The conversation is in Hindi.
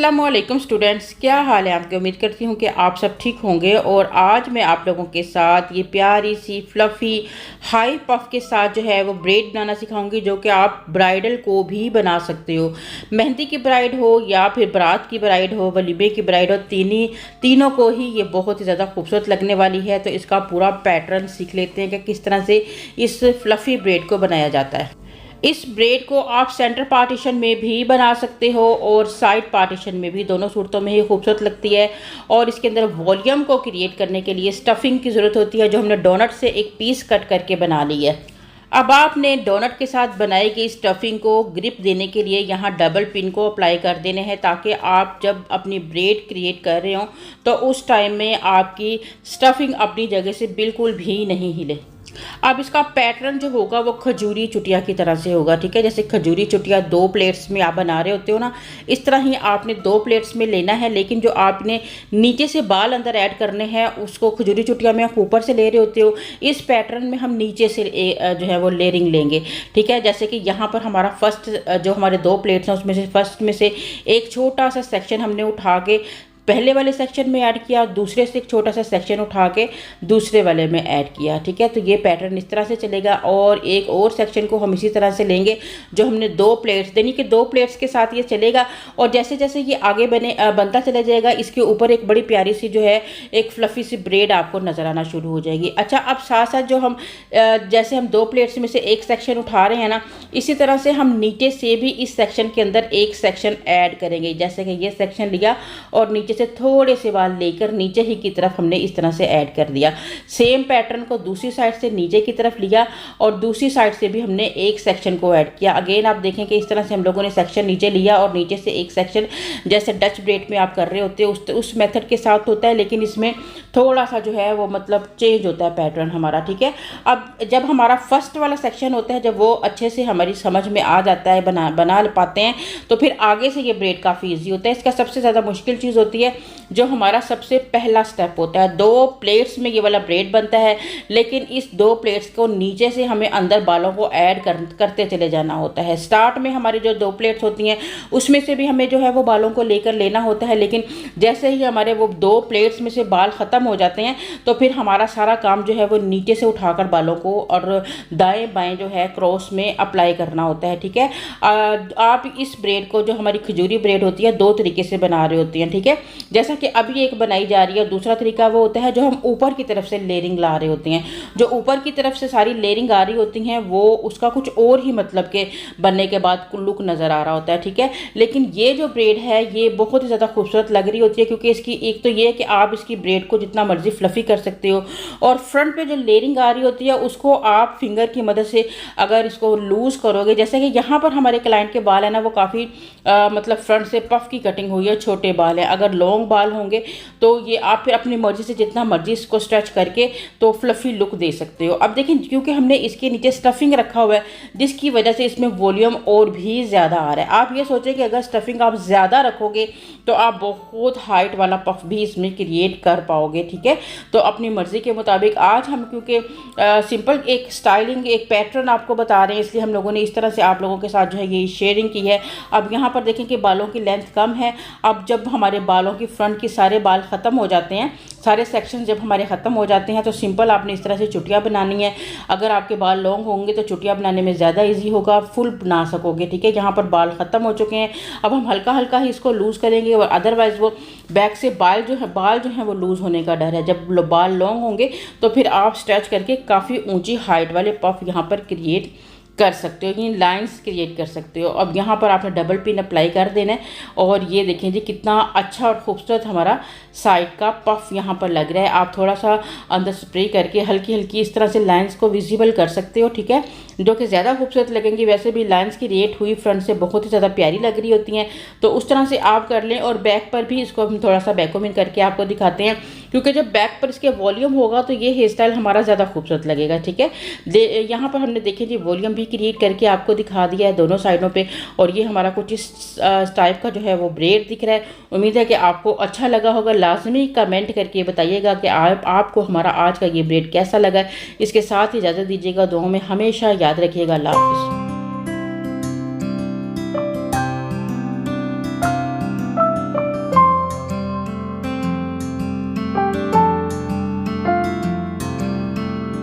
अस्सलामुअलैकुम स्टूडेंट्स, क्या हाल है आपके। उम्मीद करती हूँ कि आप सब ठीक होंगे। और आज मैं आप लोगों के साथ ये प्यारी सी फ्लफ़ी हाई पफ के साथ जो है वो ब्रेड बनाना सिखाऊंगी, जो कि आप ब्राइडल को भी बना सकते हो। मेहंदी की ब्राइड हो या फिर बारात की ब्राइड हो, वलीमे की ब्राइड हो, तीनों को ही ये बहुत ही ज़्यादा खूबसूरत लगने वाली है। तो इसका पूरा पैटर्न सीख लेते हैं कि किस तरह से इस फ्लफ़ी ब्रेड को बनाया जाता है। इस ब्रेड को आप सेंटर पार्टीशन में भी बना सकते हो और साइड पार्टीशन में भी, दोनों सूरतों में ही खूबसूरत लगती है। और इसके अंदर वॉल्यूम को क्रिएट करने के लिए स्टफिंग की ज़रूरत होती है, जो हमने डोनट से एक पीस कट करके बना ली है। अब आपने डोनट के साथ बनाई गई स्टफिंग को ग्रिप देने के लिए यहाँ डबल पिन को अप्लाई कर देने हैं, ताकि आप जब अपनी ब्रेड क्रिएट कर रहे हो तो उस टाइम में आपकी स्टफिंग अपनी जगह से बिल्कुल भी नहीं हिले। अब इसका पैटर्न जो होगा वो खजूरी चुटिया की तरह से होगा, ठीक है। जैसे खजूरी चुटिया 2 प्लेट्स में आप बना रहे होते हो ना, इस तरह ही आपने 2 प्लेट्स में लेना है। लेकिन जो आपने नीचे से बाल अंदर ऐड करने हैं, उसको खजूरी चुटिया में आप ऊपर से ले रहे होते हो। इस पैटर्न में हम नीचे से जो है वो लेयरिंग लेंगे, ठीक है। जैसे कि यहाँ पर हमारा फर्स्ट जो हमारे 2 प्लेट्स हैं उसमें से फर्स्ट में से एक छोटा सा सेक्शन हमने उठा के पहले वाले सेक्शन में ऐड किया, दूसरे से एक छोटा सा सेक्शन उठा के दूसरे वाले में ऐड किया, ठीक है। तो ये पैटर्न इस तरह से चलेगा। और एक और सेक्शन को हम इसी तरह से लेंगे, जो हमने 2 प्लेट्स देनी कि 2 प्लेट्स के साथ ये चलेगा। और जैसे जैसे ये आगे बनता चला जाएगा, इसके ऊपर एक बड़ी प्यारी सी जो है एक फ्लफ़ी सी ब्रेड आपको नज़र आना शुरू हो जाएगी। अच्छा, अब साथ साथ जो हम जैसे हम 2 प्लेट्स में से एक सेक्शन उठा रहे हैं ना, इसी तरह से हम नीचे से भी इस सेक्शन के अंदर एक सेक्शन ऐड करेंगे। जैसे कि ये सेक्शन लिया और नीचे से थोड़े से बाल लेकर नीचे ही की तरफ हमने इस तरह से ऐड कर दिया। सेम पैटर्न को दूसरी साइड से नीचे की तरफ लिया और दूसरी साइड से भी हमने एक सेक्शन को ऐड किया। अगेन आप देखें कि इस तरह से हम लोगों ने सेक्शन नीचे लिया और नीचे से एक सेक्शन, जैसे डच ब्रेड में आप कर रहे होते हो उस मेथड के साथ होता है, लेकिन इसमें थोड़ा सा जो है वो मतलब चेंज होता है पैटर्न हमारा, ठीक है। अब जब हमारा फर्स्ट वाला सेक्शन होता है, जब वो अच्छे से हमारी समझ में आ जाता है, बना पाते हैं, तो फिर आगे से ये ब्रेड काफ़ी ईजी होता है। इसका सबसे ज़्यादा मुश्किल चीज़ होती है जो हमारा सबसे पहला स्टेप होता है। 2 प्लेट्स में ये वाला ब्रेड बनता है, लेकिन इस 2 प्लेट्स को नीचे से हमें अंदर बालों को ऐड करते चले जाना होता है। स्टार्ट में हमारी जो 2 प्लेट्स होती हैं उसमें से भी हमें जो है वो बालों को लेकर लेना होता है, लेकिन जैसे ही हमारे वो 2 प्लेट्स में से बाल ख़त्म हो जाते हैं तो फिर हमारा सारा काम जो है वो नीचे से उठाकर बालों को और दाएँ बाएँ जो है क्रॉस में अप्लाई करना होता है, ठीक है। आप इस ब्रेड को, जो हमारी खजूरी ब्रेड होती है, 2 तरीके से बना रहे होती हैं, ठीक है। जैसा कि अभी एक बनाई जा रही है, दूसरा तरीका वो होता है जो हम ऊपर की तरफ से लेयरिंग ला रहे होते हैं। जो ऊपर की तरफ से सारी लेयरिंग आ रही होती हैं वो उसका कुछ और ही मतलब के बनने के बाद लुक नज़र आ रहा होता है, ठीक है। लेकिन ये जो ब्रेड है ये बहुत ही ज़्यादा खूबसूरत लग रही होती है, क्योंकि इसकी एक तो ये है कि आप इसकी ब्रेड को जितना मर्जी फ्लफ़ी कर सकते हो, और फ्रंट पे जो लेयरिंग आ रही होती है उसको आप फिंगर की मदद से अगर इसको लूज़ करोगे, जैसे कि यहाँ पर हमारे क्लाइंट के बाल है ना वो काफ़ी मतलब फ्रंट से पफ की कटिंग हुई है, छोटे बाल हैं। अगर लॉन्ग बाल होंगे तो ये आप फिर अपनी मर्जी से जितना मर्जी इसको स्ट्रेच करके तो फ्लफ़ी लुक दे सकते हो। अब देखिए, क्योंकि हमने इसके नीचे स्टफिंग रखा हुआ है, जिसकी वजह से इसमें वॉल्यूम और भी ज़्यादा आ रहा है। आप ये सोचें कि अगर स्टफिंग आप ज़्यादा रखोगे तो आप बहुत हाइट वाला पफ भी इसमें क्रिएट कर पाओगे, ठीक है। तो अपनी मर्ज़ी के मुताबिक आज हम, क्योंकि सिंपल एक स्टाइलिंग एक पैटर्न आपको बता रहे हैं, इसलिए हम लोगों ने इस तरह से आप लोगों के साथ जो है ये शेयरिंग की है। अब यहाँ पर देखें कि बालों की लेंथ कम है। अब जब हमारे बालों की फ्रंट की सारे बाल ख़त्म हो जाते हैं, सारे सेक्शन जब हमारे ख़त्म हो जाते हैं, तो सिंपल आपने इस तरह से चुटिया बनानी है। अगर आपके बाल लॉन्ग होंगे तो चुटिया बनाने में ज़्यादा इजी होगा, फुल बना सकोगे, ठीक है। यहाँ पर बाल ख़त्म हो चुके हैं, अब हम हल्का हल्का ही इसको लूज़ करेंगे, और अदरवाइज़ वो बैक से बाल जो है वो लूज़ होने का डर है। जब बाल लॉन्ग होंगे तो फिर आप स्ट्रेच करके काफ़ी ऊँची हाइट वाले पफ यहाँ पर क्रिएट कर सकते हो, इन लाइंस क्रिएट कर सकते हो। अब यहाँ पर आपने डबल पिन अप्लाई कर देना है, और ये देखें जी कितना अच्छा और ख़ूबसूरत हमारा साइड का पफ यहाँ पर लग रहा है। आप थोड़ा सा अंदर स्प्रे करके हल्की हल्की इस तरह से लाइंस को विजिबल कर सकते हो, ठीक है, जो कि ज़्यादा खूबसूरत लगेंगी। वैसे भी लाइंस की क्रिएट हुई फ्रंट से बहुत ही ज़्यादा प्यारी लग रही होती हैं, तो उस तरह से आप कर लें। और बैक पर भी इसको हम थोड़ा सा बैकोमिन करके आपको दिखाते हैं, क्योंकि जब बैक पर इसके वॉल्यूम होगा तो ये हेयर स्टाइल हमारा ज़्यादा खूबसूरत लगेगा, ठीक है। यहाँ पर हमने देखें जी वॉल्यूम भी क्रिएट करके आपको दिखा दिया है दोनों साइडों पे, और ये हमारा कुछ इस टाइप का जो है वो ब्रेड दिख रहा है। उम्मीद है कि आपको अच्छा लगा होगा। लाजमी कमेंट करके बताइएगा कि आपको हमारा आज का ये ब्रेड कैसा लगा। इसके साथ ही इजाज़त दीजिएगा, दुआओं में हमेशा याद रखिएगा। अल्लाह हाफ़िज़।